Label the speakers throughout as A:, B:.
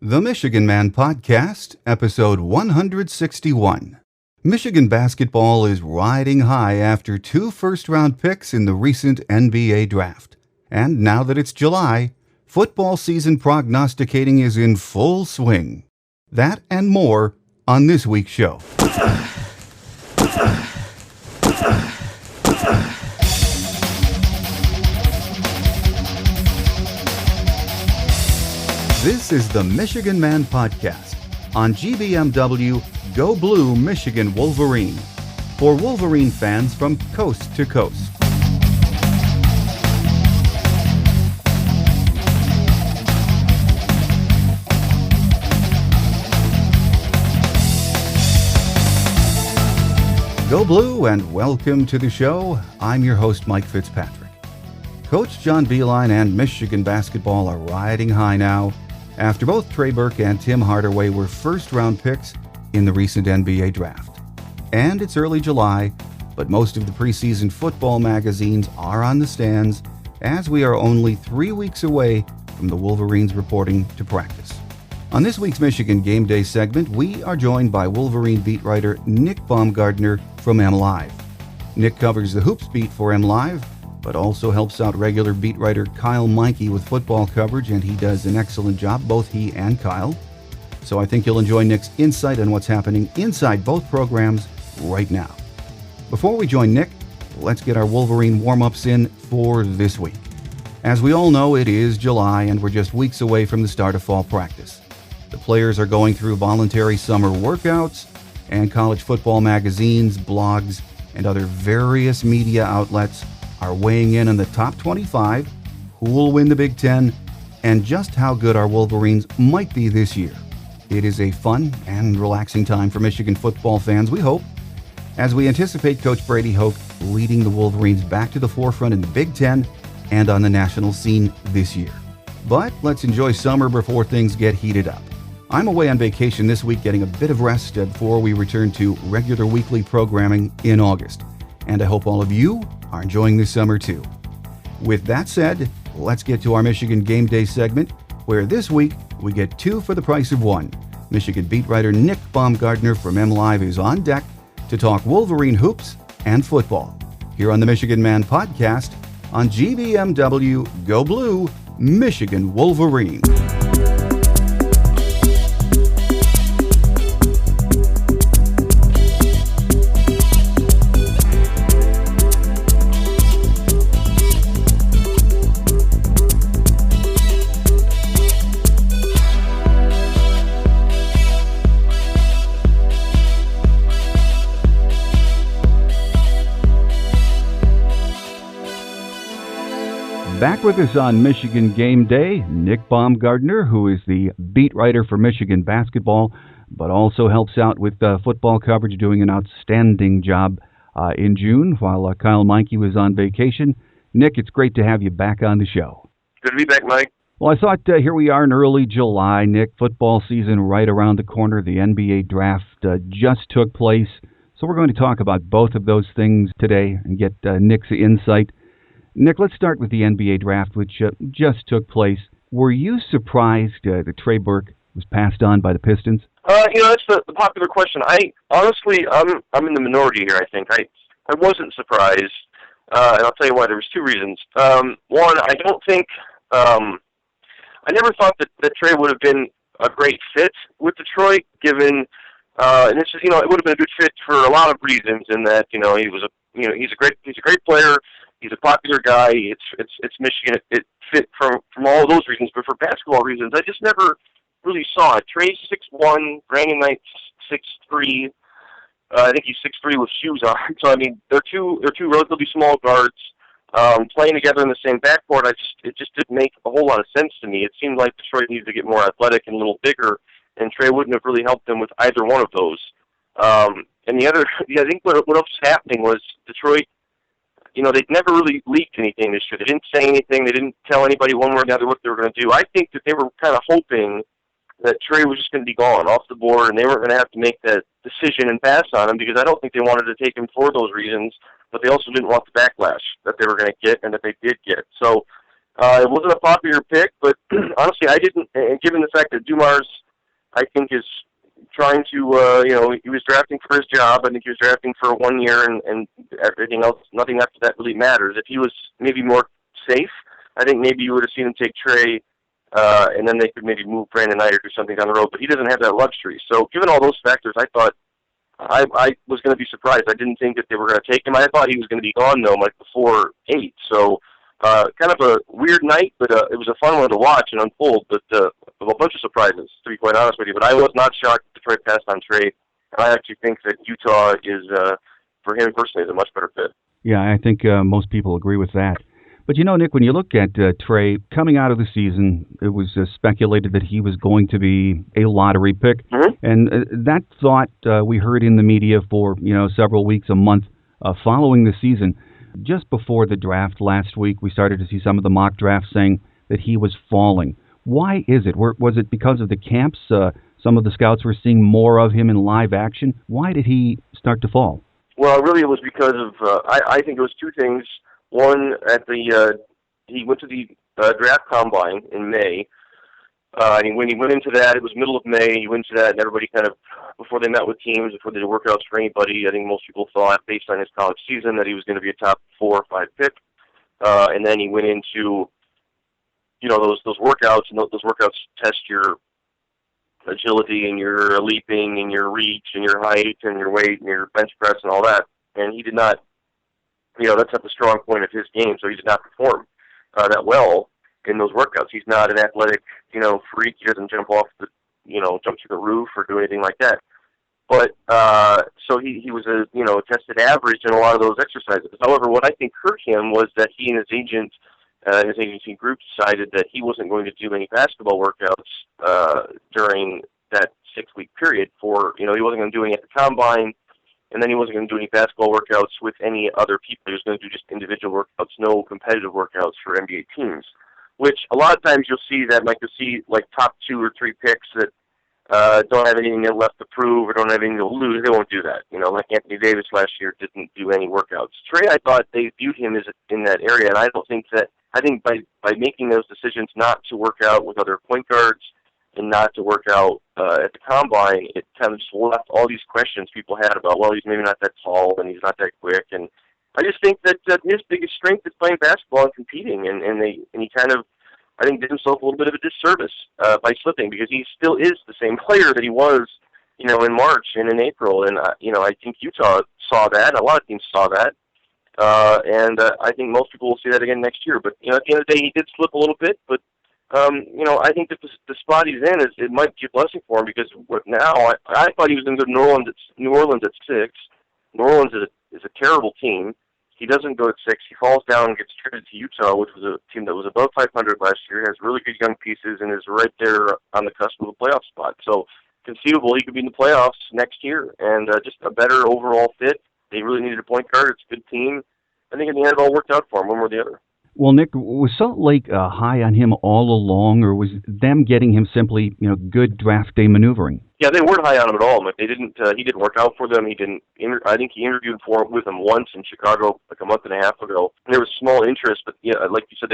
A: The Michigan Man Podcast, episode 161. Michigan basketball is riding high after 2 first-round picks in the recent NBA draft. And now that it's July, football season prognosticating is in full swing. That and more on this week's show. This is the Michigan Man Podcast on GBMW Go Blue Michigan Wolverine for Wolverine fans from coast to coast. Go Blue and welcome to the show. I'm your host, Mike Fitzpatrick. Coach John Beilein and Michigan basketball are riding high now after both Trey Burke and Tim Hardaway were first-round picks in the recent NBA draft. And it's early July, but most of the preseason football magazines are on the stands as we are only 3 weeks away from the Wolverines reporting to practice. On this week's Michigan Gameday segment, we are joined by Wolverine beat writer Nick Baumgardner from MLive. Nick covers the Hoops beat for MLive, but also helps out regular beat writer Kyle Meinke with football coverage, and he does an excellent job, both he and Kyle. So I think you'll enjoy Nick's insight on what's happening inside both programs right now. Before we join Nick, let's get our Wolverine Warmups in for this week. As we all know, it is July, and we're just weeks away from the start of fall practice. The players are going through voluntary summer workouts, and college football magazines, blogs, and other various media outlets are weighing in on the top 25, who will win the Big Ten, and just how good our Wolverines might be this year. It is a fun and relaxing time for Michigan football fans, we hope, as we anticipate Coach Brady Hoke leading the Wolverines back to the forefront in the Big Ten and on the national scene this year. But let's enjoy summer before things get heated up. I'm away on vacation this week getting a bit of rest before we return to regular weekly programming in August. And I hope all of you are enjoying this summer too. With that said, let's get to our Michigan Game Day segment, where this week we get 2 for the price of 1. Michigan beat writer Nick Baumgardner from MLive is on deck to talk Wolverine hoops and football. Here on the Michigan Man Podcast on GBMW Go Blue Michigan Wolverine. Back with us on Michigan Game Day, Nick Baumgardner, who is the beat writer for Michigan basketball, but also helps out with football coverage, doing an outstanding job in June while Kyle Meinke was on vacation. Nick, it's great to have you back on the show.
B: Good to be back, Mike.
A: Well, I thought here we are in early July, Nick, football season right around the corner. The NBA draft just took place. So we're going to talk about both of those things today and get Nick's insight. Nick, let's start with the NBA draft, which just took place. Were you surprised that Trey Burke was passed on by the Pistons?
B: That's the popular question. I'm in the minority here, I think. I wasn't surprised, and I'll tell you why. There was 2 reasons. One, I don't think, I never thought that Trey would have been a great fit with Detroit, given, and it's just, it would have been a good fit for a lot of reasons, in that, he's a great player. He's a popular guy. It's Michigan. It fit from all of those reasons, but for basketball reasons, I just never really saw it. Trey's 6'1", Brandon Knight's 6'3". I think he's 6'3" with shoes on. So I mean, they're two relatively small guards playing together in the same backcourt. It just didn't make a whole lot of sense to me. It seemed like Detroit needed to get more athletic and a little bigger, and Trey wouldn't have really helped them with either one of those. And the other, I think what else was happening was Detroit. They'd never really leaked anything this year. They didn't say anything. They didn't tell anybody one way or another what they were going to do. I think that they were kind of hoping that Trey was just going to be gone off the board, and they weren't going to have to make that decision and pass on him, because I don't think they wanted to take him for those reasons, but they also didn't want the backlash that they were going to get and that they did get. So It wasn't a popular pick, but honestly, I didn't. And given the fact that Dumars, I think, is trying to, he was drafting for his job. I think he was drafting for 1 year, and everything else, nothing after that really matters. If he was maybe more safe, I think maybe you would have seen him take Trey, and then they could maybe move Brandon Knight or do something down the road. But he doesn't have that luxury. So given all those factors, I thought I was going to be surprised. I didn't think that they were going to take him. I thought he was going to be gone, though, like before 8. So kind of a weird night, but it was a fun one to watch and unfold, but a bunch of surprises, to be quite honest with you. But I was not shocked that Detroit passed on Trey. I actually think that Utah is, for him personally, is a much better fit.
A: Yeah, I think most people agree with that. But Nick, when you look at Trey coming out of the season, it was speculated that he was going to be a lottery pick.
B: Mm-hmm.
A: And that thought we heard in the media for, several weeks, a month following the season. Just before the draft last week, we started to see some of the mock drafts saying that he was falling. Why is it? Was it because of the camps? Some of the scouts were seeing more of him in live action. Why did he start to fall?
B: Well, really, it was because of, I think it was two things. One, he went to the draft combine in May, and when he went into that, it was middle of May, he went into that, and everybody kind of, before they met with teams, before they did workouts for anybody, I think most people thought, based on his college season, that he was going to be a top 4 or 5 pick, and then he went into, those workouts, and those workouts test your agility, and your leaping, and your reach, and your height, and your weight, and your bench press, and all that, and he did not, that's not the strong point of his game, so he did not perform that well in those workouts. He's not an athletic, freak. He doesn't jump off the, jump to the roof or do anything like that. But, so he was a, tested average in a lot of those exercises. However, what I think hurt him was that he and his agent, his agency group decided that he wasn't going to do any basketball workouts during that 6-week period he wasn't going to do any at the combine, and then he wasn't going to do any basketball workouts with any other people. He was going to do just individual workouts, no competitive workouts for NBA teams, which a lot of times you'll see like top 2 or 3 picks that don't have anything left to prove or don't have anything to lose. They won't do that. Like Anthony Davis last year didn't do any workouts. Trey, I thought they viewed him as in that area, and I think by making those decisions not to work out with other point guards and not to work out at the combine, it kind of just left all these questions people had about, well, he's maybe not that tall and he's not that quick. And I just think that his biggest strength is playing basketball and competing, and he kind of, I think, did himself a little bit of a disservice by slipping, because he still is the same player that he was, in March and in April. And, I think Utah saw that. A lot of teams saw that. And I think most people will see that again next year. But, at the end of the day, he did slip a little bit, but I think that the spot he's in it might be a blessing for him, because now I thought he was going to go to New Orleans at 6. New Orleans is a terrible team. He doesn't go at 6. He falls down and gets traded to Utah, which was a team that was above 500 last year, has really good young pieces, and is right there on the cusp of a playoff spot. So conceivable he could be in the playoffs next year, and just a better overall fit. They really needed a point guard. It's a good team. I think in the end it all worked out for him, one way or the other.
A: Well, Nick, was Salt Lake high on him all along, or was them getting him simply, good draft day maneuvering?
B: Yeah, they weren't high on him at all. They didn't. He didn't work out for them. He didn't. I think he interviewed with them once in Chicago, like a month and a half ago. And there was small interest, but like you said,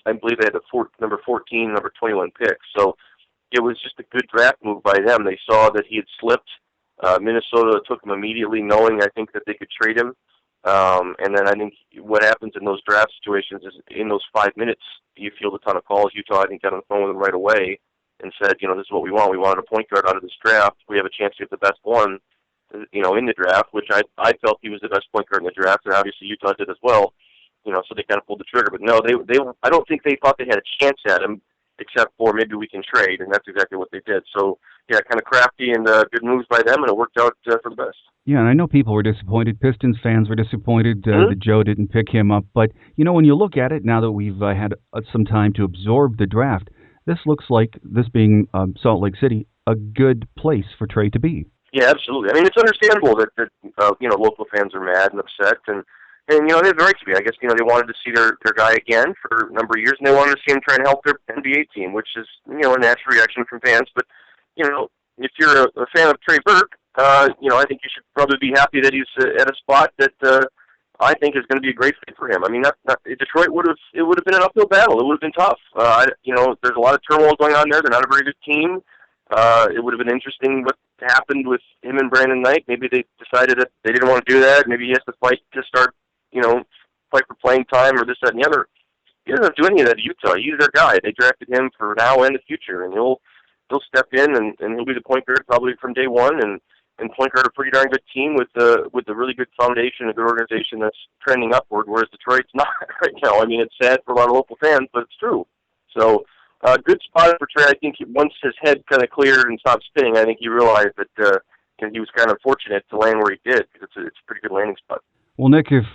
B: I believe they had the number 14, number 21 pick. So it was just a good draft move by them. They saw that he had slipped. Minnesota took him immediately, knowing I think that they could trade him. And then I think what happens in those draft situations is in those 5 minutes, you field a ton of calls. Utah, I think, got on the phone with them right away and said, this is what we want. We wanted a point guard out of this draft. We have a chance to get the best one, in the draft, which I felt he was the best point guard in the draft, and obviously Utah did as well. So they kind of pulled the trigger. But no, they I don't think they thought they had a chance at him, except for maybe we can trade, and that's exactly what they did. So, yeah, kind of crafty and good moves by them, and it worked out for the best.
A: Yeah, and I know people were disappointed. Pistons fans were disappointed that Joe didn't pick him up. But, when you look at it, now that we've had some time to absorb the draft, this looks like, this being Salt Lake City, a good place for Trey to be.
B: Yeah, absolutely. I mean, it's understandable that local fans are mad and upset, and they have the right to be. I guess, they wanted to see their guy again for a number of years, and they wanted to see him try and help their NBA team, which is, a natural reaction from fans. But, if you're a fan of Trey Burke, I think you should probably be happy that he's at a spot that, I think is going to be a great fit for him. I mean, Detroit would have been an uphill battle. It would have been tough. There's a lot of turmoil going on there. They're not a very good team. It would have been interesting what happened with him and Brandon Knight. Maybe they decided that they didn't want to do that. Maybe he has to fight to start, fight for playing time or this, that, and the other. He doesn't have to do any of that at Utah. He's their guy. They drafted him for now and the future, and he'll step in and he'll be the point guard probably from day one and point guard a pretty darn good team with a really good foundation, a good organization that's trending upward, whereas Detroit's not right now. I mean, it's sad for a lot of local fans, but it's true. So, good spot for Trey. I think once his head kind of cleared and stopped spinning, I think he realized that he was kind of fortunate to land where he did, because it's a pretty good landing spot.
A: Well, Nick, if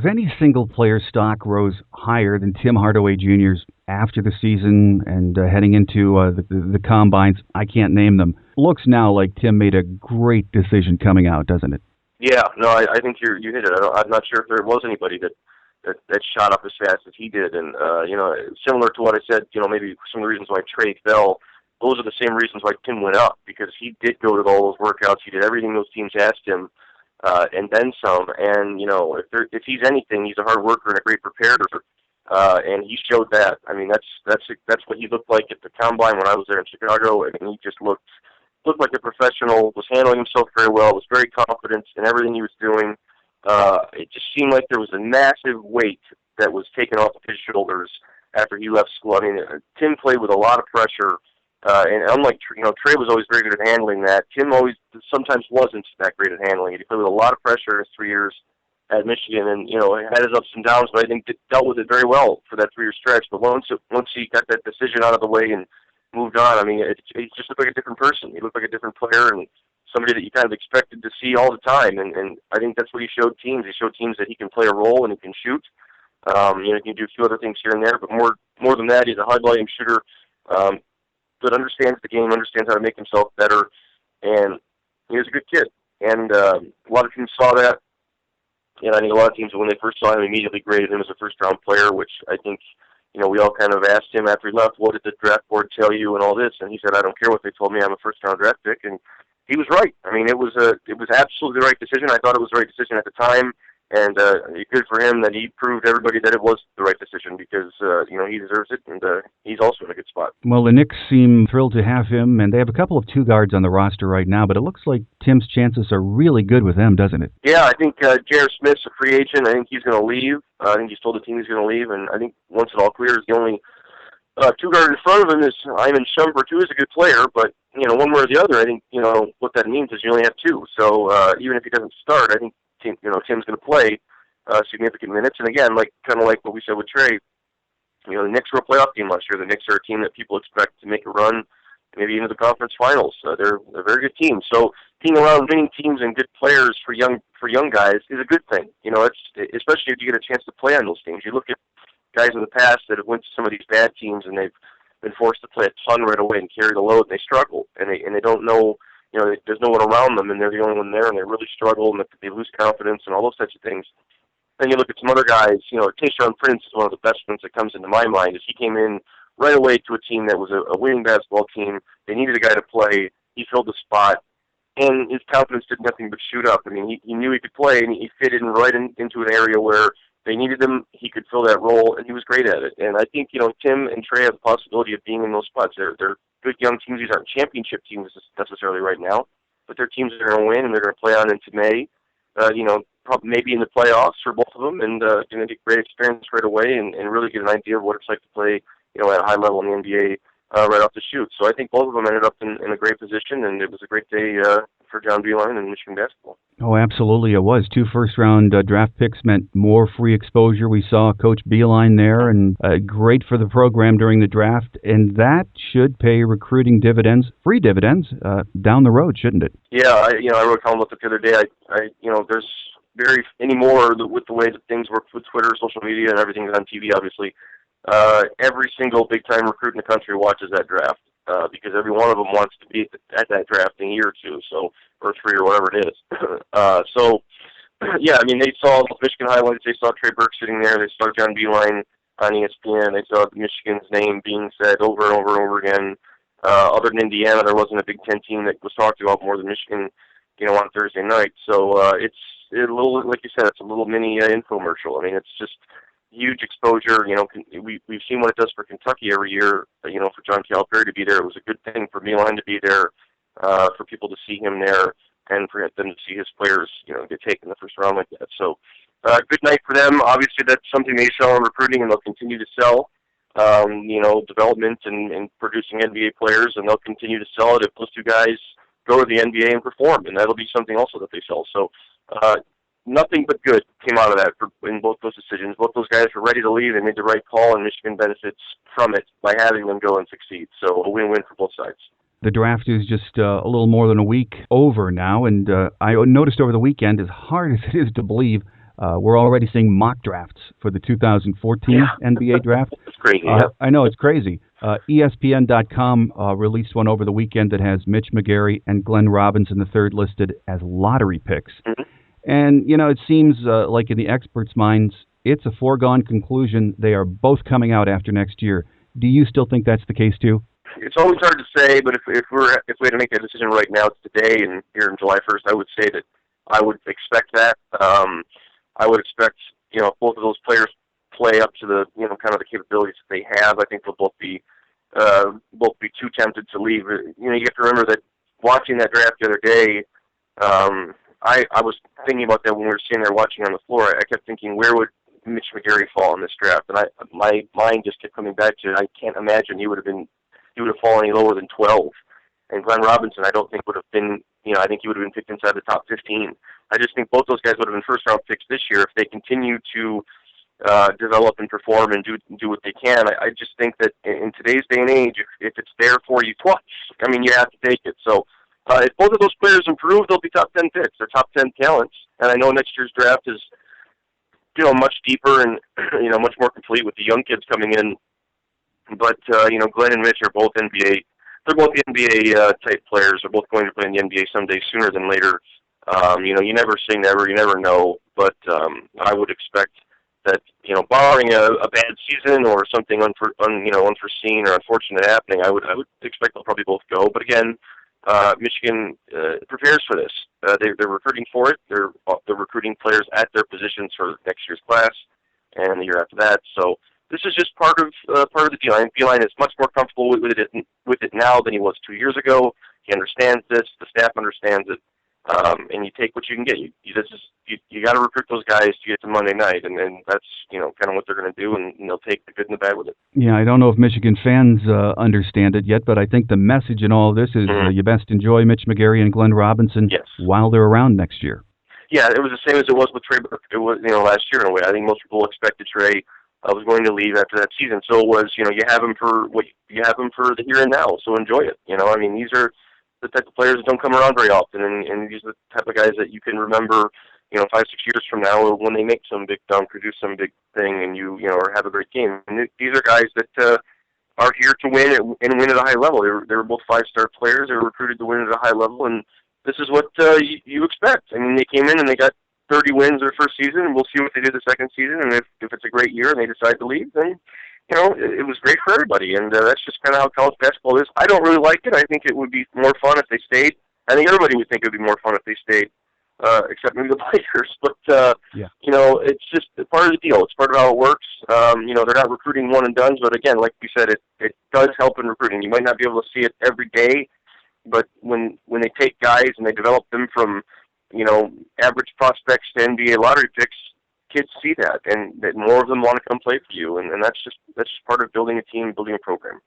A: any single player stock rose higher than Tim Hardaway Jr.'s after the season and heading into the combines, I can't name them. Looks now like Tim made a great decision coming out, doesn't it?
B: Yeah, no, I think you hit it. I'm not sure if there was anybody that shot up as fast as he did, and similar to what I said, maybe some of the reasons why Trey fell. Those are the same reasons why Tim went up, because he did go to all those workouts. He did everything those teams asked him. And then some. And if he's anything, he's a hard worker and a great preparer. And he showed that. I mean, that's what he looked like at the combine when I was there in Chicago. I mean, he just looked like a professional. Was handling himself very well. Was very confident in everything he was doing. It just seemed like there was a massive weight that was taken off of his shoulders after he left school. I mean, Tim played with a lot of pressure. And unlike, Trey was always very good at handling that. Tim sometimes wasn't that great at handling it. He played with a lot of pressure in his 3 years at Michigan, and had his ups and downs, but I think dealt with it very well for that 3-year stretch. But once he got that decision out of the way and moved on, I mean, he just looked like a different person. He looked like a different player and somebody that you kind of expected to see all the time. And I think that's what he showed teams. He showed teams that he can play a role and he can shoot. He can do a few other things here and there, but more than that, he's a high volume shooter. But understands the game, understands how to make himself better, and he was a good kid. And a lot of teams saw that, and I think a lot of teams, when they first saw him, immediately graded him as a first-round player, which I think, we all kind of asked him after he left, what did the draft board tell you and all this? And he said, I don't care what they told me, I'm a first-round draft pick. And he was right. I mean, it was absolutely the right decision. I thought it was the right decision at the time. And good for him that he proved to everybody that it was the right decision, because he deserves it, and he's also in a good spot.
A: Well, the Knicks seem thrilled to have him, and they have a couple of two guards on the roster right now, but it looks like Tim's chances are really good with them, doesn't it?
B: Yeah, I think J.R. Smith's a free agent. I think he's going to leave. I think he's told the team he's going to leave, and I think once it all clears, the only two guard in front of him is Iman Shumpert, who is a good player, but one way or the other, I think what that means is you only have two. So even if he doesn't start, I think Tim's going to play significant minutes. And again, kind of like what we said with Trey, the Knicks were a playoff team last year. The Knicks are a team that people expect to make a run, maybe into the conference finals. They're a very good team. So being around winning teams and good players for young guys is a good thing. It's especially if you get a chance to play on those teams. You look at guys in the past that have went to some of these bad teams and they've been forced to play a ton right away and carry the load, and they struggle, and they don't know. There's no one around them, and they're the only one there, and they really struggle, and they lose confidence, and all those types of things. Then you look at some other guys. Tayshaun Prince is one of the best ones that comes into my mind. Is he came in right away to a team that was a winning basketball team. They needed a guy to play. He filled the spot, and his confidence did nothing but shoot up. I mean, he knew he could play, and he fit in right into an area where they needed him. He could fill that role, and he was great at it. And I think Tim and Trey have the possibility of being in those spots. They're good young teams. These aren't championship teams necessarily right now, but they're teams that are going to win, and they're going to play on into May. Probably maybe in the playoffs for both of them, and going to get great experience right away, and really get an idea of what it's like to play, at a high level in the NBA right off the shoot. So I think both of them ended up in a great position, and it was a great day for John Beilein and Michigan basketball.
A: Oh, absolutely it was. 2 first-round draft picks meant more free exposure. We saw Coach Beilein there, and great for the program during the draft, and that should pay recruiting dividends, free dividends, down the road, shouldn't it?
B: Yeah, I wrote a column about it the other day. There's very anymore with the way that things work with Twitter, social media, and everything's on TV, obviously. Every single big-time recruit in the country watches that draft. Because every one of them wants to be at that draft in a year or two, or 3 or whatever it is. Yeah, I mean, they saw Michigan highlights. They saw Trey Burke sitting there. They saw John Beilein on ESPN. They saw Michigan's name being said over and over and over again. Other than Indiana, there wasn't a Big Ten team that was talked about more than Michigan, on Thursday night. So it's a little, like you said, it's a little mini infomercial. I mean, it's just huge exposure. We've seen what it does for Kentucky every year. For John Calipari to be there, it was a good thing for MLive to be there, for people to see him there, and for them to see his players, get taken in the first round like that. So, good night for them. Obviously, that's something they sell in recruiting, and they'll continue to sell. Development and producing NBA players, and they'll continue to sell it if those two guys go to the NBA and perform, and that'll be something also that they sell. So, nothing but good came out of that in both those decisions. Both those guys were ready to leave. They made the right call, and Michigan benefits from it by having them go and succeed. So, a win-win for both sides.
A: The draft is just a little more than a week over now, and I noticed over the weekend, as hard as it is to believe, we're already seeing mock drafts for the 2014 NBA draft.
B: It's crazy. Yeah.
A: I know, it's crazy. ESPN.com released one over the weekend that has Mitch McGary and Glenn Robinson III listed as lottery picks. Mm-hmm. And, it seems like in the experts' minds, it's a foregone conclusion they are both coming out after next year. Do you still think that's the case, too?
B: It's always hard to say, but if we had to make that decision right now, today and here on July 1st, I would say that I would expect that. I would expect, both of those players play up to the, kind of the capabilities that they have. I think they'll both be too tempted to leave. You have to remember that watching that draft the other day, I was thinking about that when we were sitting there watching on the floor. I kept thinking, where would Mitch McGary fall in this draft? And my mind just kept coming back to, I can't imagine he would have fallen any lower than 12. And Glenn Robinson, I don't think would have been, I think he would have been picked inside the top 15. I just think both those guys would have been first-round picks this year if they continue to develop and perform and do what they can. I just think that in today's day and age, if it's there for you twice, you have to take it. So if both of those players improve, they'll be top 10 picks. They're top 10 talents. And I know next year's draft is, much deeper and, much more complete with the young kids coming in. But, Glenn and Mitch are both NBA. They're both NBA type players. They're both going to play in the NBA someday, sooner than later. You never say never. You never know. But I would expect that, barring a bad season or something unforeseen or unfortunate happening, I would expect they'll probably both go. But again, Michigan prepares for this. They're recruiting for it. They're recruiting players at their positions for next year's class and the year after that. So this is just part of the deal. And Beeline is much more comfortable with it now than he was 2 years ago. He understands this. The staff understands it. And you take what you can get. You got to recruit those guys to get to Monday night, and that's kind of what they're going to do, and they'll take the good and the bad with it. Yeah, I don't know if Michigan fans understand it yet, but I think the message in all of this is you best enjoy Mitch McGary and Glenn Robinson while they're around next year. Yeah, it was the same as it was with Trey Burke. It was last year in a way. I think most people expected Trey was going to leave after that season. So it was you have him for the here and now. So enjoy it. These are the type of players that don't come around very often, and these are the type of guys that you can remember, 5-6 years from now when they make some big dunk or do some big thing, and or have a great game. And these are guys that are here to win and win at a high level. They were both 5-star players. They were recruited to win at a high level, and this is what you expect. They came in and they got 30 wins their first season, and we'll see what they do the second season. And if it's a great year and they decide to leave, then it was great for everybody, and that's just kind of how college basketball is. I don't really like it. I think it would be more fun if they stayed. I think everybody would think it would be more fun if they stayed, except maybe the players. But, it's just part of the deal. It's part of how it works. They're not recruiting one and dones, but again, like you said, it does help in recruiting. You might not be able to see it every day, but when they take guys and they develop them from, average prospects to NBA lottery picks, kids see that, and that more of them want to come play for you, and that's just part of building a team, building a program.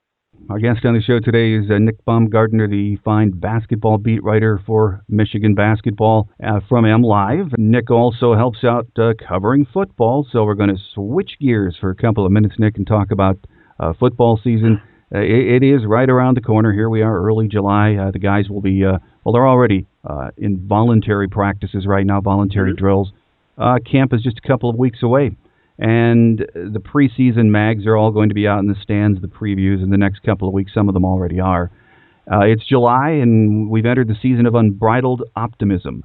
B: Our guest on the show today is Nick Baumgardner, the fine basketball beat writer for Michigan basketball from MLive. Nick also helps out covering football, so we're going to switch gears for a couple of minutes, Nick, and talk about football season. It is right around the corner. Here we are, early July. The guys will be, they're already in voluntary practices right now, voluntary drills. Camp is just a couple of weeks away, and the preseason mags are all going to be out in the stands, the previews, in the next couple of weeks. Some of them already are. It's July, and we've entered the season of unbridled optimism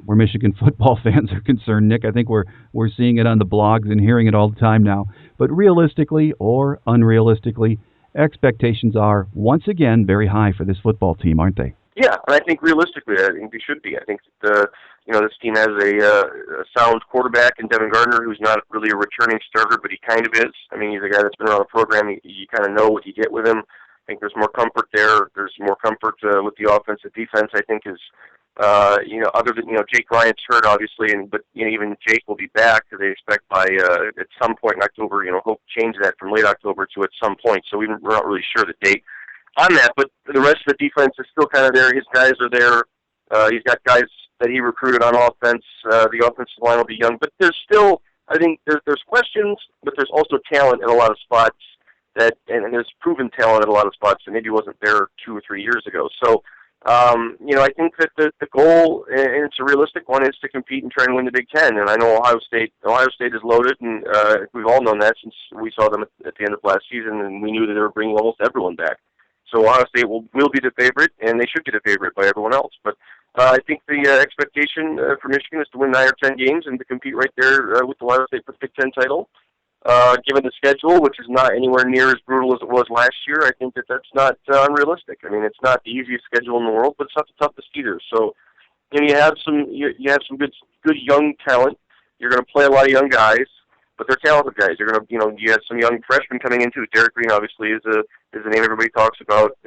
B: where Michigan football fans are concerned. Nick, I think we're seeing it on the blogs and hearing it all the time now. But realistically or unrealistically, expectations are once again very high for this football team, aren't they? Yeah, and I think realistically, I think they should be. I think that, this team has a sound quarterback in Devin Gardner, who's not really a returning starter, but he kind of is. I mean, he's a guy that's been around the program. You kind of know what you get with him. I think there's more comfort there. There's more comfort with the offense. The defense, I think, is, other than, Jake Bryant's hurt, obviously, but even Jake will be back. They expect by at some point in October, hope to change that from late October to at some point. So we're not really sure the date on that, but the rest of the defense is still kind of there. His guys are there. He's got guys that he recruited on offense. The offensive line will be young, but there's still, I think, there's questions, but there's also talent in a lot of spots and there's proven talent in a lot of spots that maybe wasn't there 2 or 3 years ago. So, I think that the goal, and it's a realistic one, is to compete and try and win the Big Ten. And I know Ohio State is loaded, and we've all known that since we saw them at the end of last season, and we knew that they were bringing almost everyone back. So Ohio State will be the favorite, and they should be the favorite by everyone else. But I think the expectation for Michigan is to win 9 or 10 games and to compete right there with Ohio State for the Big Ten title. Given the schedule, which is not anywhere near as brutal as it was last year, I think that's not unrealistic. I mean, it's not the easiest schedule in the world, but it's not the toughest either. So, you have some good young talent. You're going to play a lot of young guys, but they're talented guys. You're going to, you have some young freshmen coming in too. Derek Green obviously is a name everybody talks about.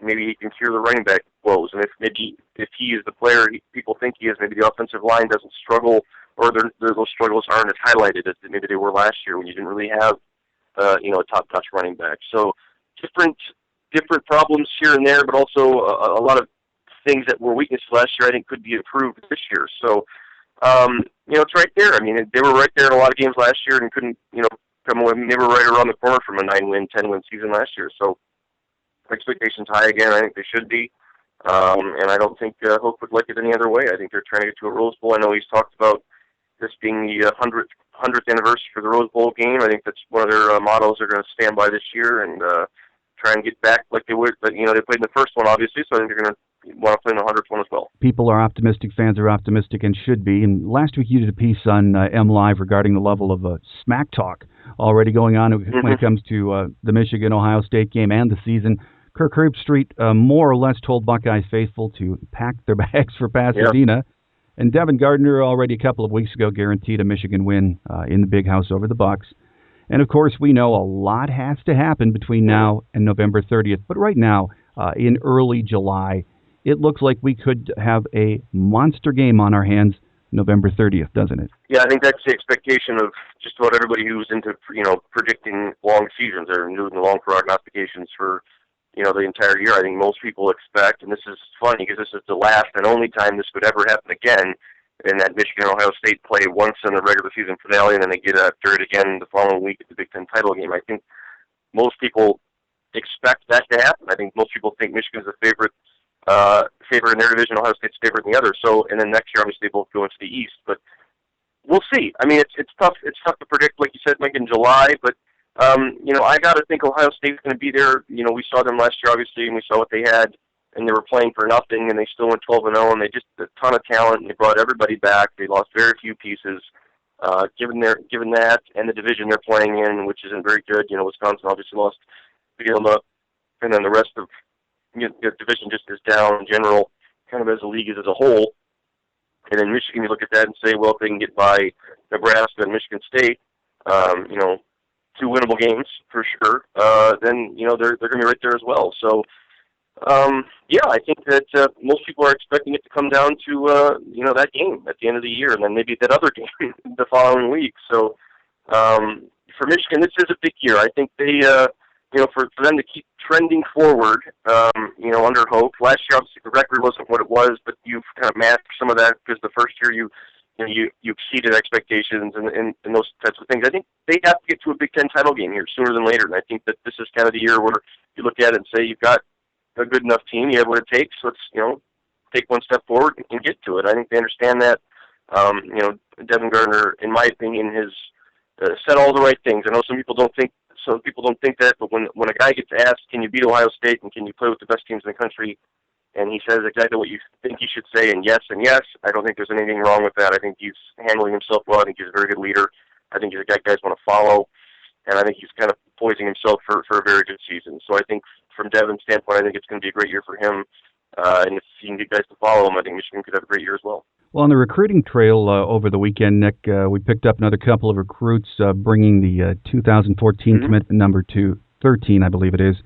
B: Maybe he can cure the running back woes, and if he is the player people think he is, maybe the offensive line doesn't struggle, or those struggles aren't as highlighted as maybe they were last year when you didn't really have a top-notch running back. So different problems here and there, but also a lot of things that were weaknesses last year I think could be improved this year. So it's right there. I mean, they were right there in a lot of games last year and couldn't come away. They were right around the corner from a 9-win, 10-win season last year. So expectations high again. I think they should be. And I don't think Hope would like it any other way. I think they're trying to get to a Rose Bowl. I know he's talked about this being the 100th anniversary for the Rose Bowl game. I think that's one of their mottos they're going to stand by this year and try and get back like they would. But, they played in the first one, obviously, so I think they're going to want to play in the 100th one as well.
A: People are optimistic. Fans are optimistic and should be. And last week you did a piece on MLive regarding the level of smack talk already going on when it comes to the Michigan-Ohio State game and the season. Kirk Herbstreit more or less told Buckeyes faithful to pack their bags for Pasadena. Yep. And Devin Gardner already a couple of weeks ago guaranteed a Michigan win in the Big House over the Bucks. And, of course, we know a lot has to happen between now and November 30th. But right now, in early July, it looks like we could have a monster game on our hands November 30th, doesn't it?
B: Yeah, I think that's the expectation of just about everybody who's into, predicting long seasons or doing the long prognostications for, the entire year. I think most people expect, and this is funny because this is the last and only time this could ever happen again, in that Michigan and Ohio State play once in the regular season finale and then they get after it again the following week at the Big Ten title game. I think most people expect that to happen. I think most people think Michigan's the favorite in their division, Ohio State's favorite in the other. So, and then next year, obviously, they both go into the East. But we'll see. I mean, it's tough. It's tough to predict, like you said, Mike, in July. But I got to think Ohio State's going to be there. We saw them last year, obviously, and we saw what they had, and they were playing for nothing, and they still went 12-0, and they just a ton of talent, and they brought everybody back. They lost very few pieces. Given that and the division they're playing in, which isn't very good, Wisconsin obviously lost Vilma, and then the rest of the division just is down in general, kind of as a league as a whole. And in Michigan, you look at that and say, well, if they can get by Nebraska and Michigan State, 2 winnable games for sure, then they're going to be right there as well. So, I think that most people are expecting it to come down to that game at the end of the year, and then maybe that other game the following week. So, for Michigan, this is a big year. I think they, for them to keep trending forward, under Hope. Last year, obviously, the record wasn't what it was, but you've kind of masked some of that because the first year you exceeded expectations and those types of things. I think they have to get to a Big Ten title game here sooner than later, and I think that this is kind of the year where you look at it and say you've got a good enough team, you have what it takes, let's, take one step forward and get to it. I think they understand that. Devin Gardner, in my opinion, has said all the right things. I know some people don't think that, but when a guy gets asked, can you beat Ohio State and can you play with the best teams in the country, and he says exactly what you think he should say, and yes, I don't think there's anything wrong with that. I think he's handling himself well. I think he's a very good leader. I think he's a guy guys want to follow, and I think he's kind of poising himself for a very good season. So I think from Devin's standpoint, I think it's going to be a great year for him. And if can get guys to follow him, I think Michigan could have a great year as well.
A: Well, on the recruiting trail over the weekend, Nick, we picked up another couple of recruits, bringing the 2014 commitment number to 13, I believe it is.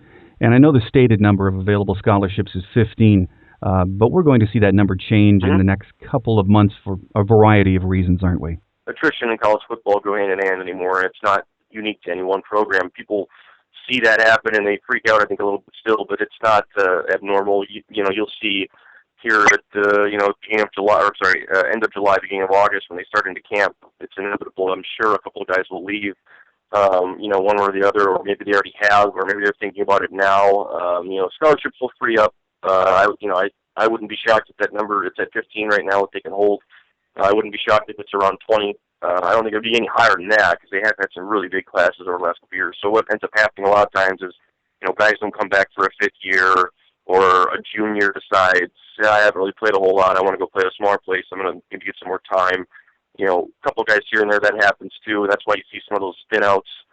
A: And I know the stated number of available scholarships is 15, but we're going to see that number change in the next couple of months for a variety of reasons, aren't we?
B: Attrition in college football go hand in hand anymore, and it's not unique to any one program. People see that happen and they freak out, I think, a little bit still, but it's not abnormal. You'll see here at end of July, beginning of August, when they start into camp, it's inevitable. I'm sure a couple of guys will leave, one or the other, or maybe they already have, or maybe they're thinking about it now. Scholarships will free up. I wouldn't be shocked if that number, it's at 15 right now, if they can hold. I wouldn't be shocked if it's around 20. I don't think it would be any higher than that, because they have had some really big classes over the last couple of years. So what ends up happening a lot of times is, guys don't come back for a fifth year, or a junior decides, I haven't really played a whole lot, I want to go play at a smaller place, I'm going to maybe get some more time. A couple of guys here and there, that happens too, and that's why you see some of those spin-outs.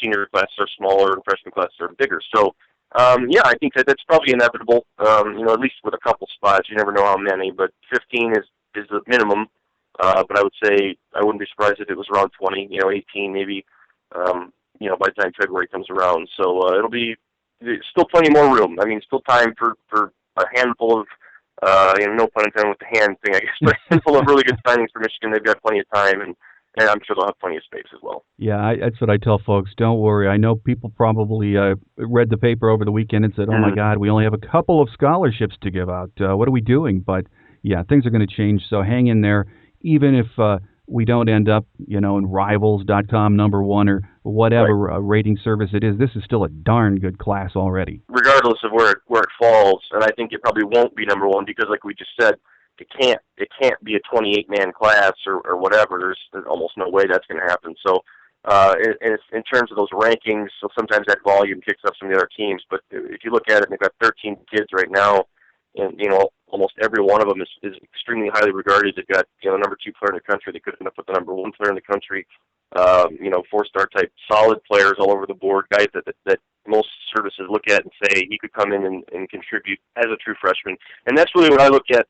B: Senior classes are smaller and freshman classes are bigger. So, I think that's probably inevitable, at least with a couple spots. You never know how many, but 15 is the minimum. But I would say I wouldn't be surprised if it was around 20, 18 maybe, by the time February comes around. So it'll be still plenty more room. I mean, still time for a handful of, no pun intended with the hand thing, I guess, but a handful of really good signings for Michigan. They've got plenty of time, and I'm sure they'll have plenty of space as well.
A: Yeah, that's what I tell folks. Don't worry. I know people probably read the paper over the weekend and said, oh, my God, we only have a couple of scholarships to give out. What are we doing? But, yeah, things are going to change, so hang in there. Even if we don't end up, in Rivals.com #1 or whatever rating service it is, this is still a darn good class already.
B: Regardless of where it falls, and I think it probably won't be #1 because, like we just said, it can't be a 28-man class or whatever. There's almost no way that's going to happen. So, in terms of those rankings, so sometimes that volume kicks up some of the other teams. But if you look at it, they've got 13 kids right now, and almost every one of them is extremely highly regarded. They've got the number 2 player in the country. They could end up with the number 1 player in the country. 4-star type solid players all over the board. Guys that most services look at and say he could come in and contribute as a true freshman. And that's really what I look at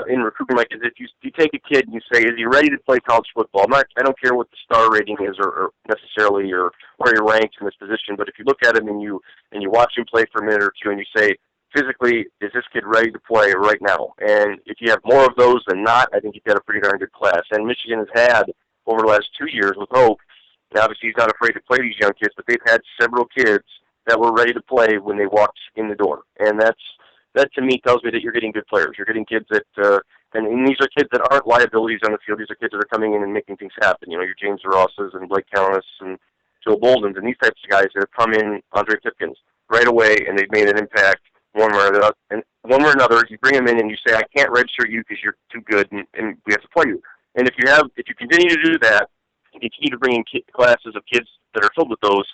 B: in recruitment. Like, is if you take a kid and you say, is he ready to play college football? I don't care what the star rating is or necessarily or where you're ranked in this position. But if you look at him and you watch him play for a minute or two and you say, physically, is this kid ready to play right now? And if you have more of those than not, I think you've got a pretty darn good class. And Michigan has had, over the last 2 years with Hope, and obviously he's not afraid to play these young kids, but they've had several kids that were ready to play when they walked in the door. And that to me tells me that you're getting good players. You're getting kids that, and these are kids that aren't liabilities on the field. These are kids that are coming in and making things happen. Your James Rosses and Blake Callis and Joe Boldens and these types of guys that have come in, Andre Pipkins, right away, and they've made an impact one way or another. You bring them in and you say, I can't register you because you're too good, and we have to play you. And if you continue to do that, and continue to bring in classes of kids that are filled with those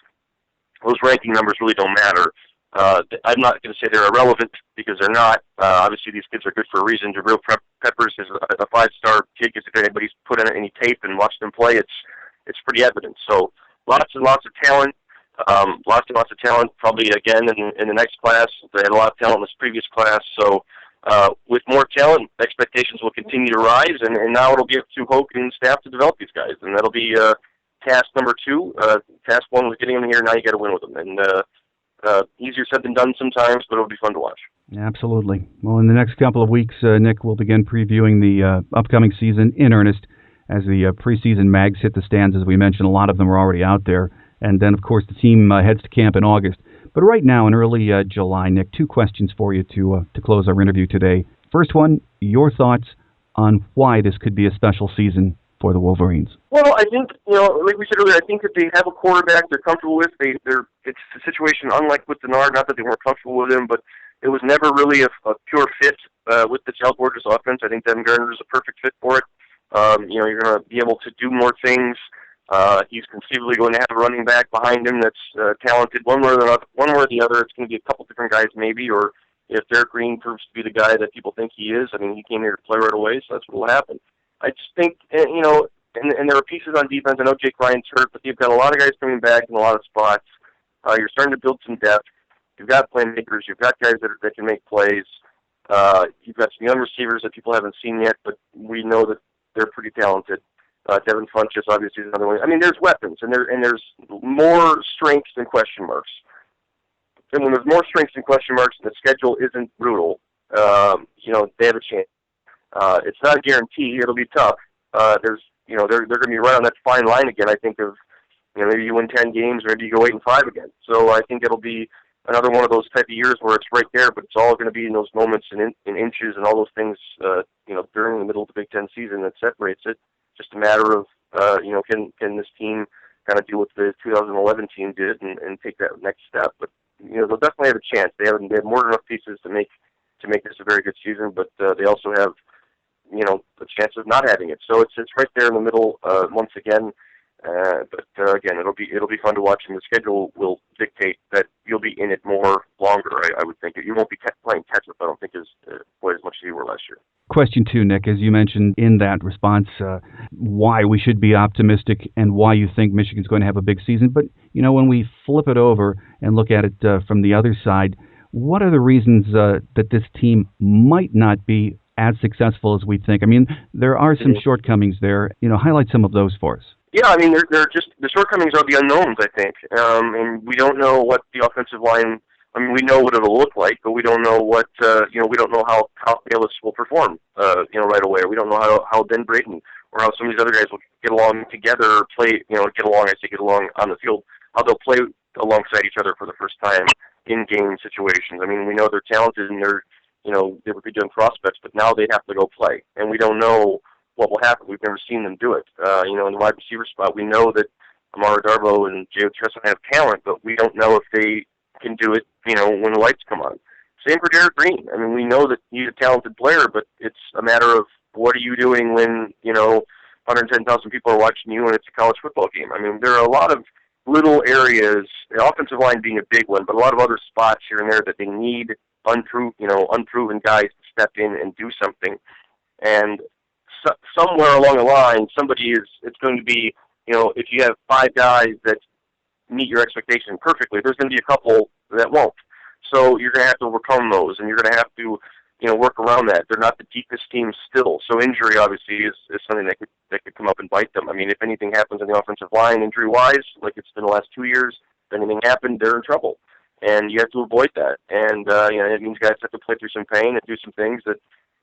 B: ranking numbers really don't matter. I'm not going to say they're irrelevant because they're not. Obviously, these kids are good for a reason. Jabril Peppers is a 5-star kid. Because if anybody's put in any tape and watched them play, it's pretty evident. So lots and lots of talent. Lots and lots of talent, probably again in the next class. They had a lot of talent in this previous class. So with more talent, expectations will continue to rise, and now it'll be up to Hoke and staff to develop these guys. And that'll be task number 2. Task 1 was getting them here. Now you got to win with them. And easier said than done sometimes, but it'll be fun to watch.
A: Absolutely. Well, in the next couple of weeks, Nick, we'll begin previewing the upcoming season in earnest as the preseason mags hit the stands. As we mentioned, a lot of them are already out there. And then, of course, the team heads to camp in August. But right now, in early July, Nick, 2 questions for you to close our interview today. First one, your thoughts on why this could be a special season for the Wolverines.
B: Well, I think, like we said earlier, I think that they have a quarterback they're comfortable with. It's a situation unlike with Denard, not that they weren't comfortable with him, but it was never really a pure fit with the Child Borges offense. I think Baumgardner is a perfect fit for it. You're going to be able to do more things. He's conceivably going to have a running back behind him that's talented. One way or the other, it's going to be a couple different guys maybe, or if Derek Green proves to be the guy that people think he is, I mean, he came here to play right away, so that's what will happen. I just think, and there are pieces on defense. I know Jake Ryan's hurt, but you've got a lot of guys coming back in a lot of spots. You're starting to build some depth. You've got playmakers. You've got guys that can make plays. You've got some young receivers that people haven't seen yet, but we know that they're pretty talented. Devin Funchess obviously is another one. I mean, there's weapons, and there's more strengths than question marks. And when there's more strengths than question marks, and the schedule isn't brutal, they have a chance. It's not a guarantee. It'll be tough. They're going to be right on that fine line again. I think of, maybe you win 10 games, or maybe you go 8-5 again. So I think it'll be another one of those type of years where it's right there, but it's all going to be in those moments and in inches and all those things, during the middle of the Big Ten season that separates it. Just a matter of, can this team kind of do what the 2011 team did and take that next step? But they'll definitely have a chance. They have more than enough pieces to make this a very good season, but they also have a chance of not having it. So it's right there in the middle once again. But again, it'll be fun to watch, and the schedule will dictate that you'll be in it more longer. I would think you won't be playing catch-up. I don't think as quite as much as you were last year.
A: Question 2, Nick, as you mentioned in that response, why we should be optimistic and why you think Michigan's going to have a big season. But when we flip it over and look at it from the other side, what are the reasons that this team might not be as successful as we think? I mean, there are some shortcomings there. Highlight some of those for us.
B: Yeah, I mean, they're just the shortcomings are the unknowns, I think, and we don't know what the offensive line. I mean, we know what it'll look like, but we don't know what we don't know how Bayless will perform, right away. We don't know how Ben Braden or how some of these other guys will get along together, play, get along on the field, how they'll play alongside each other for the first time in game situations. I mean, we know they're talented and they would be doing prospects, but now they'd have to go play, and we don't know what will happen. We've never seen them do it. In the wide receiver spot, we know that Amara Darbo and Jay Tressa have talent, but we don't know if they can do it, when the lights come on. Same for Derek Green. I mean, we know that he's a talented player, but it's a matter of what are you doing when, 110,000 people are watching you and it's a college football game. I mean, there are a lot of little areas, the offensive line being a big one, but a lot of other spots here and there that they need unproven guys to step in and do something. And somewhere along the line, it's going to be, if you have 5 guys that meet your expectation perfectly, there's going to be a couple that won't. So you're going to have to overcome those, and you're going to have to, work around that. They're not the deepest team still, so injury obviously is something that could come up and bite them. I mean, if anything happens on the offensive line injury-wise, like it's been the last 2 years, if anything happened, they're in trouble, and you have to avoid that. And it means guys have to play through some pain and do some things that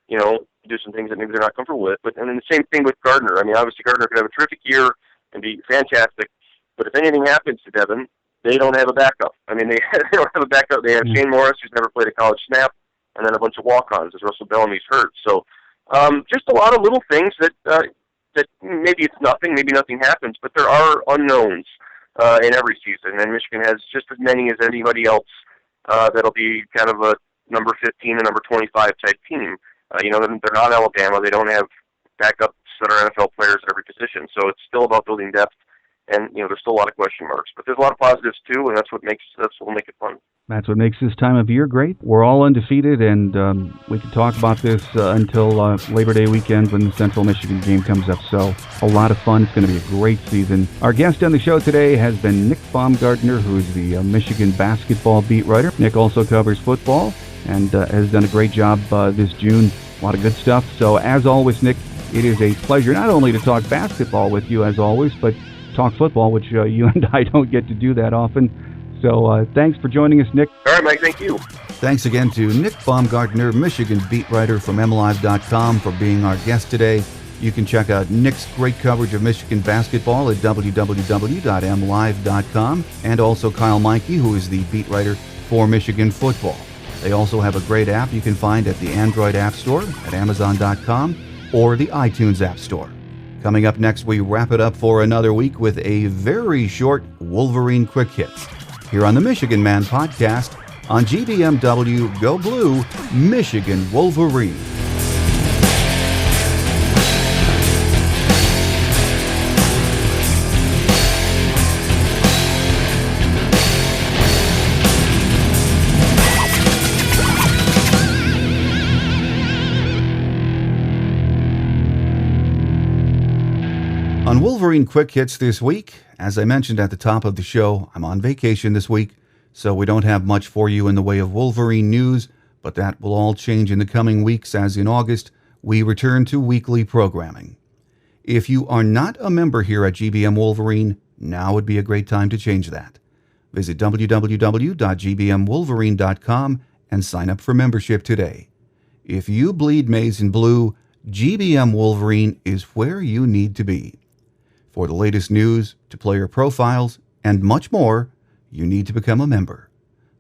B: maybe they're not comfortable with. And then the same thing with Gardner. I mean, obviously Gardner could have a terrific year and be fantastic, but if anything happens to Devin, they don't have a backup. I mean, they don't have a backup. They have Shane Morris, who's never played a college snap, and then a bunch of walk-ons as Russell Bellamy's hurt. So just a lot of little things that maybe it's nothing, maybe nothing happens, but there are unknowns in every season, and Michigan has just as many as anybody else that'll be kind of a number 15 and number 25 type team. They're not Alabama. They don't have backups that are NFL players at every position. So it's still about building depth, and there's still a lot of question marks. But there's a lot of positives too, and that's what will make it fun. That's what makes this time of year great. We're all undefeated, and we can talk about this until Labor Day weekend when the Central Michigan game comes up. So a lot of fun. It's going to be a great season. Our guest on the show today has been Nick Baumgardner, who is the Michigan basketball beat writer. Nick also covers football and has done a great job this June. A lot of good stuff. So as always, Nick, it is a pleasure not only to talk basketball with you as always, but talk football, which you and I don't get to do that often. So thanks for joining us, Nick. All right, Mike, thank you. Thanks again to Nick Baumgardner, Michigan beat writer from MLive.com, for being our guest today. You can check out Nick's great coverage of Michigan basketball at www.mlive.com, and also Kyle Meinke, who is the beat writer for Michigan football. They also have a great app you can find at the Android App Store, at Amazon.com, or the iTunes App Store. Coming up next, we wrap it up for another week with a very short Wolverine Quick Hits here on the Michigan Man podcast on GBMW Go Blue, Michigan Wolverine. On Wolverine Quick Hits this week, as I mentioned at the top of the show, I'm on vacation this week, so we don't have much for you in the way of Wolverine news,
A: But that will all change in the coming weeks as in August, we return to weekly programming. If you are not a member here at GBM Wolverine, now would be a great time to change that. Visit www.gbmwolverine.com and sign up for membership today. If you bleed maize and blue, GBM Wolverine is where you need to be. For the latest news, to player profiles, and much more, you need to become a member.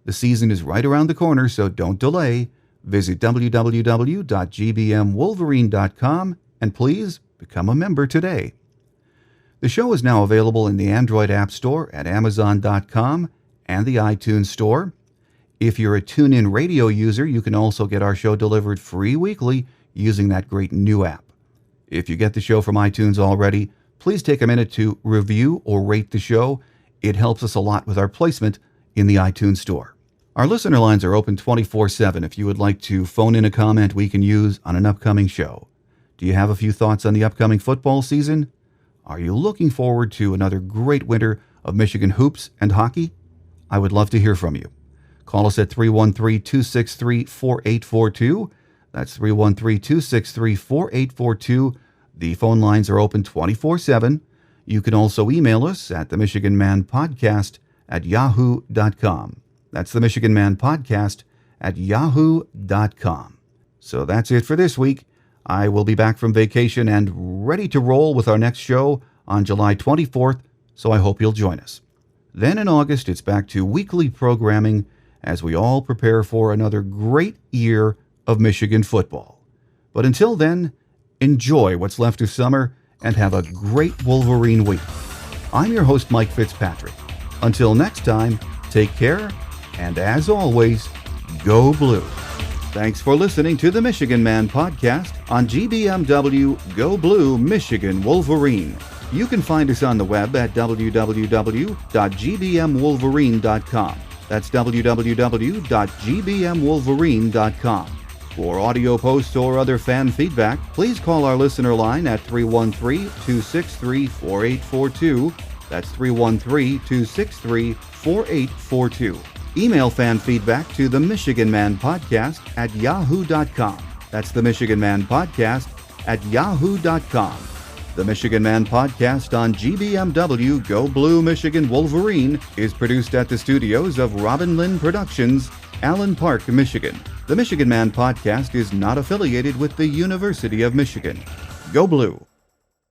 A: The season is right around the corner, so don't delay. Visit www.gbmwolverine.com and please become a member today. The show is now available in the Android App Store at Amazon.com and the iTunes Store. If you're a TuneIn Radio user, you can also get our show delivered free weekly using that great new app. If you get the show from iTunes already, please take a minute to review or rate the show. It helps us a lot with our placement in the iTunes Store. Our listener lines are open 24/7 if you would like to phone in a comment we can use on an upcoming show. Do you have a few thoughts on the upcoming football season? Are you looking forward to another great winter of Michigan hoops and hockey? I would love to hear from you. Call us at 313-263-4842. That's 313-263-4842. The phone lines are open 24/7. You can also email us at themichiganmanpodcast@yahoo.com. That's themichiganmanpodcast@yahoo.com. So that's it for this week. I will be back from vacation and ready to roll with our next show on July 24th, so I hope you'll join us. Then in August, it's back to weekly programming as we all prepare for another great year of Michigan football. But until then, enjoy what's left of summer and have a great Wolverine week. I'm your host, Mike Fitzpatrick. Until next time, take care, and as always, go blue. Thanks for listening to the Michigan Man Podcast on GBMW Go Blue Michigan Wolverine. You can find us on the web at www.gbmwolverine.com. That's www.gbmwolverine.com. For audio posts or other fan feedback, please call our listener line at 313-263-4842. That's 313-263-4842. Email fan feedback to the Michigan Man Podcast at yahoo.com. That's the Michigan Man Podcast at yahoo.com. The Michigan Man Podcast on GBMW Go Blue Michigan Wolverine is produced at the studios of Robin Lynn Productions, Allen Park, Michigan. The Michigan Man Podcast is not affiliated with the University of Michigan. Go Blue!